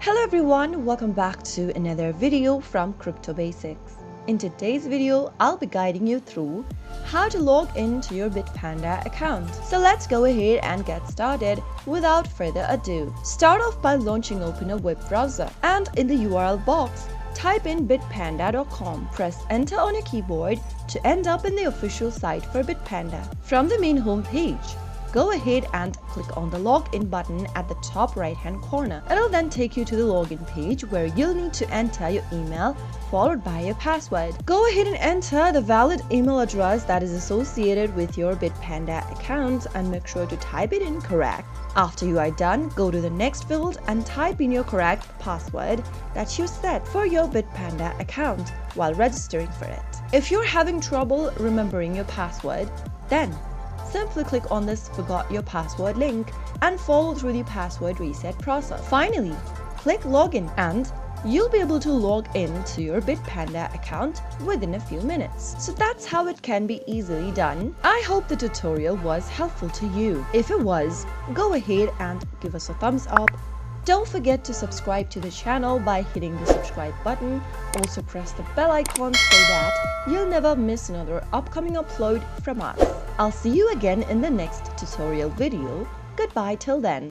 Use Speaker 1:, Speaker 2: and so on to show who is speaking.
Speaker 1: Hello everyone, welcome back to another video from Crypto Basics. In today's video, I'll be guiding you through how to log into your Bitpanda account. So let's go ahead and get started without further ado. Start off by open a web browser and in the URL box, type in bitpanda.com. Press enter on your keyboard to end up in the official site for Bitpanda. From the main home page, go ahead and click on the login button at the top right hand corner. It'll then take you to the login page where you'll need to enter your email followed by your password. Go ahead and enter the valid email address that is associated with your Bitpanda account and make sure to type it in correct. After you are done, go to the next field and type in your correct password that you set for your Bitpanda account while registering for it. If you're having trouble remembering your password, then simply click on this Forgot Your Password link and follow through the password reset process. Finally, click Login and you'll be able to log in to your Bitpanda account within a few minutes. So that's how it can be easily done. I hope the tutorial was helpful to you. If it was, go ahead and give us a thumbs up. Don't forget to subscribe to the channel by hitting the subscribe button. Also press the bell icon so that you'll never miss another upcoming upload from us. I'll see you again in the next tutorial video. Goodbye till then.